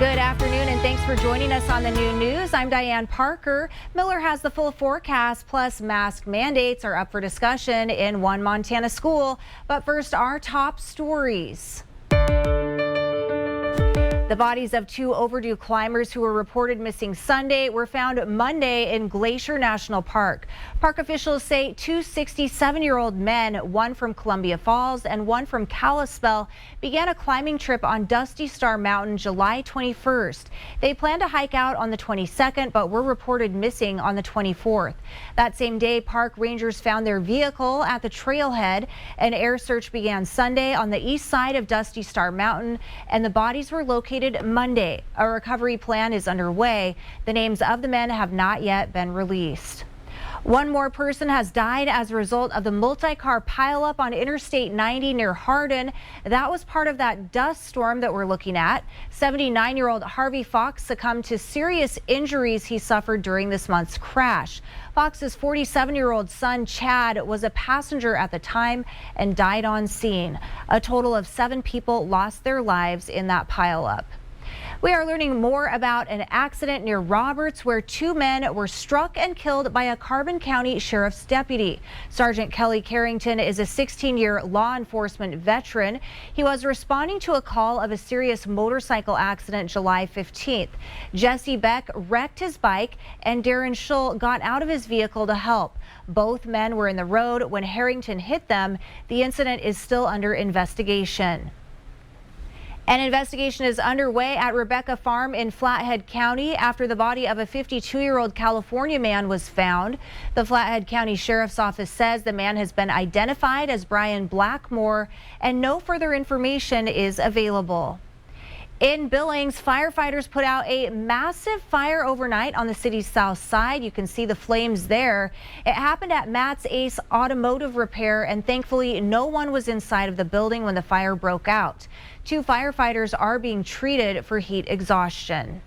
Good afternoon and thanks for joining us on the New News. I'm Diane Parker. Miller has the full forecast, plus mask mandates are up for discussion in one Montana school. But first, our top stories. The bodies of two overdue climbers who were reported missing Sunday were found Monday in Glacier National Park. Park officials say two 67-year-old men, one from Columbia Falls and one from Kalispell, began a climbing trip on Dusty Star Mountain July 21st. They planned to hike out on the 22nd, but were reported missing on the 24th. That same day, park rangers found their vehicle at the trailhead. An air search began Sunday on the east side of Dusty Star Mountain, and the bodies were located Monday. A recovery plan is underway. The names of the men have not yet been released. One more person has died as a result of the multi-car pileup on Interstate 90 near Hardin. That was part of that dust storm that we're looking at. 79-year-old Harvey Fox succumbed to serious injuries he suffered during this month's crash. Fox's 47-year-old son, Chad, was a passenger at the time and died on scene. A total of 7 people lost their lives in that pileup. We are learning more about an accident near Roberts where 2 men were struck and killed by a Carbon County Sheriff's deputy. Sergeant Kelly Carrington is a 16-year law enforcement veteran. He was responding to a call of a serious motorcycle accident July 15th. Jesse Beck wrecked his bike and Darren Schull got out of his vehicle to help. Both men were in the road when Harrington hit them. The incident is still under investigation. An investigation is underway at Rebecca Farm in Flathead County after the body of a 52-year-old California man was found. The Flathead County Sheriff's Office says the man has been identified as Brian Blackmore and no further information is available. In Billings, firefighters put out a massive fire overnight on the city's south side. You can see the flames there. It happened at Matt's Ace Automotive Repair, and thankfully no one was inside of the building when the fire broke out. 2 firefighters are being treated for heat exhaustion.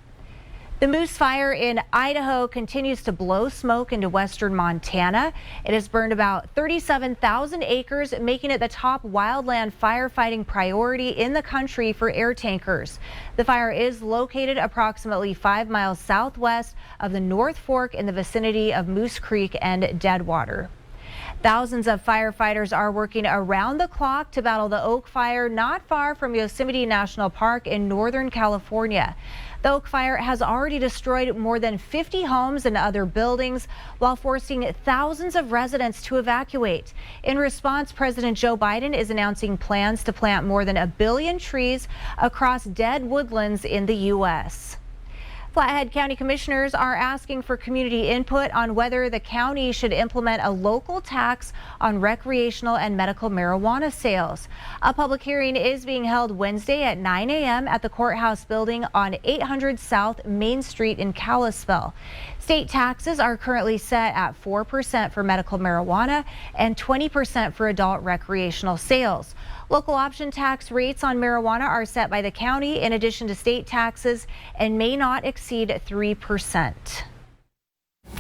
The Moose Fire in Idaho continues to blow smoke into western Montana. It has burned about 37,000 acres, making it the top wildland firefighting priority in the country for air tankers. The fire is located approximately 5 miles southwest of the North Fork in the vicinity of Moose Creek and Deadwater. Thousands of firefighters are working around the clock to battle the Oak Fire not far from Yosemite National Park in Northern California. The Oak Fire has already destroyed more than 50 homes and other buildings while forcing thousands of residents to evacuate. In response, President Joe Biden is announcing plans to plant more than 1 billion trees across dead woodlands in the U.S. Flathead County commissioners are asking for community input on whether the county should implement a local tax on recreational and medical marijuana sales. A public hearing is being held Wednesday at 9 a.m. at the courthouse building on 800 South Main Street in Kalispell. State taxes are currently set at 4% for medical marijuana and 20% for adult recreational sales. Local option tax rates on marijuana are set by the county in addition to state taxes and may not exceed 3%.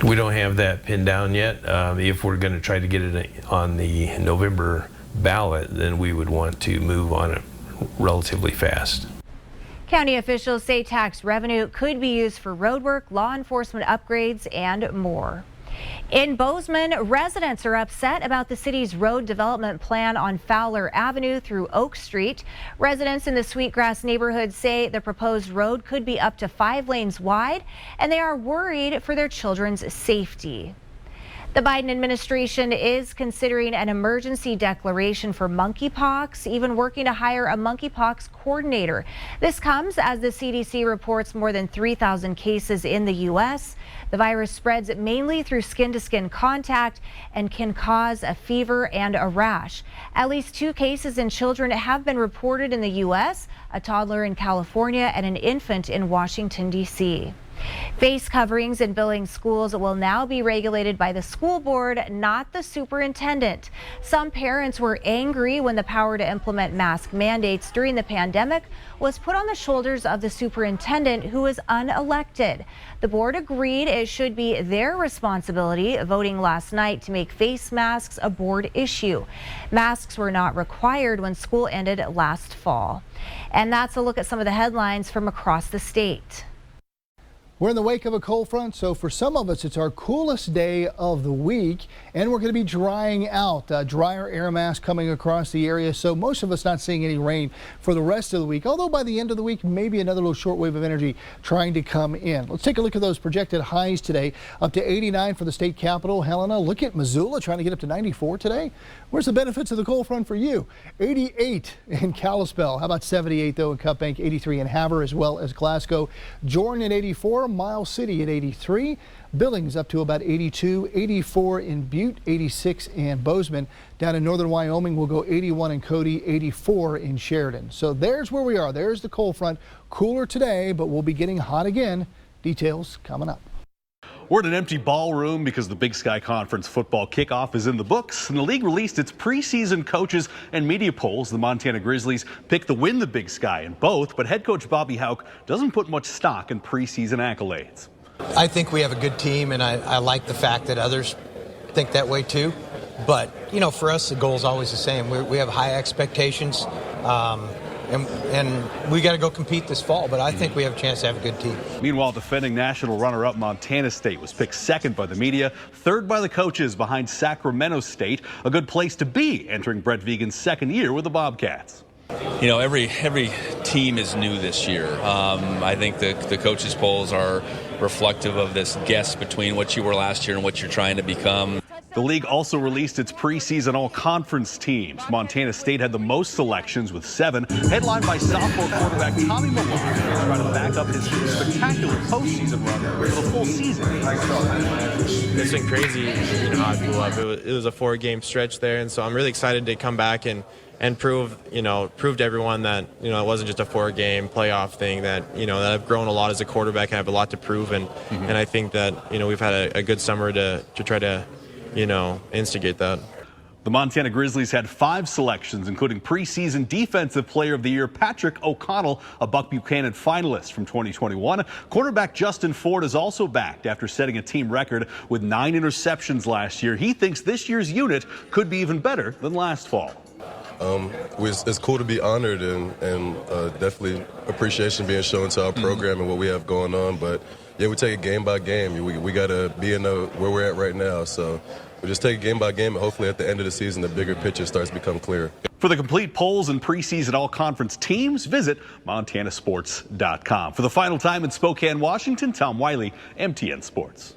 We don't have that pinned down yet. If we're going to try to get it on the November ballot, then we would want to move on it relatively fast. County officials say tax revenue could be used for roadwork, law enforcement upgrades, and more. In Bozeman, residents are upset about the city's road development plan on Fowler Avenue through Oak Street. Residents in the Sweetgrass neighborhood say the proposed road could be up to 5 lanes wide, and they are worried for their children's safety. The Biden administration is considering an emergency declaration for monkeypox, even working to hire a monkeypox coordinator. This comes as the CDC reports more than 3,000 cases in the U.S. The virus spreads mainly through skin-to-skin contact and can cause a fever and a rash. At least 2 cases in children have been reported in the U.S., a toddler in California and an infant in Washington, D.C. Face coverings in Billings schools will now be regulated by the school board, not the superintendent. Some parents were angry when the power to implement mask mandates during the pandemic was put on the shoulders of the superintendent, who was unelected. The board agreed it should be their responsibility, voting last night to make face masks a board issue. Masks were not required when school ended last fall. And that's a look at some of the headlines from across the state. We're in the wake of a cold front, so for some of us, it's our coolest day of the week, and we're going to be drying out. Drier air mass coming across the area, so most of us not seeing any rain for the rest of the week, although by the end of the week, maybe another little short wave of energy trying to come in. Let's take a look at those projected highs today. Up to 89 for the state capital, Helena. Look at Missoula trying to get up to 94 today. Where's the benefits of the cold front for you? 88 in Kalispell. How about 78, though, in Cut Bank, 83 in Havre, as well as Glasgow. Jordan at 84. Miles City at 83, Billings up to about 82, 84 in Butte, 86 in Bozeman. Down in northern Wyoming, we'll go 81 in Cody, 84 in Sheridan. So there's where we are. There's the cold front. Cooler today, but we'll be getting hot again. Details coming up. We're in an empty ballroom because the Big Sky Conference football kickoff is in the books, and the league released its preseason coaches and media polls. The Montana Grizzlies picked to win the Big Sky in both, but head coach Bobby Hauck doesn't put much stock in preseason accolades. I think we have a good team, and I like the fact that others think that way too. But, you know, for us, the goal is always the same. We have high expectations. And we got to go compete this fall, but I think we have a chance to have a good team. Meanwhile, defending national runner-up Montana State was picked second by the media, third by the coaches behind Sacramento State. A good place to be entering Brett Vigen's second year with the Bobcats. You know, every team is new this year. I think the coaches' polls are reflective of this guess between what you were last year and what you're trying to become. The league also released its preseason all-conference teams. Montana State had the most selections with 7, headlined by sophomore quarterback Tommy Milan, trying to back up his spectacular postseason run with a full season. It's been crazy, you know, how I grew up. It was a 4-game stretch there, and so I'm really excited to come back and prove to everyone that, you know, it wasn't just a 4-game playoff thing, that, you know, that I've grown a lot as a quarterback and I have a lot to prove, and I think that, you know, we've had a good summer to try to, you know, instigate that. The Montana Grizzlies had 5 selections, including preseason Defensive Player of the Year Patrick O'Connell, a Buck Buchanan finalist from 2021. Cornerback Justin Ford is also backed after setting a team record with 9 interceptions last year. He thinks this year's unit could be even better than last fall. It's cool to be honored, and definitely appreciation being shown to our program and what we have going on. But yeah, we take it game by game. We got to be in where we're at right now. So we just take it game by game, and hopefully at the end of the season, the bigger picture starts to become clear. For the complete polls and preseason all-conference teams, visit montanasports.com. For the final time in Spokane, Washington, Tom Wiley, MTN Sports.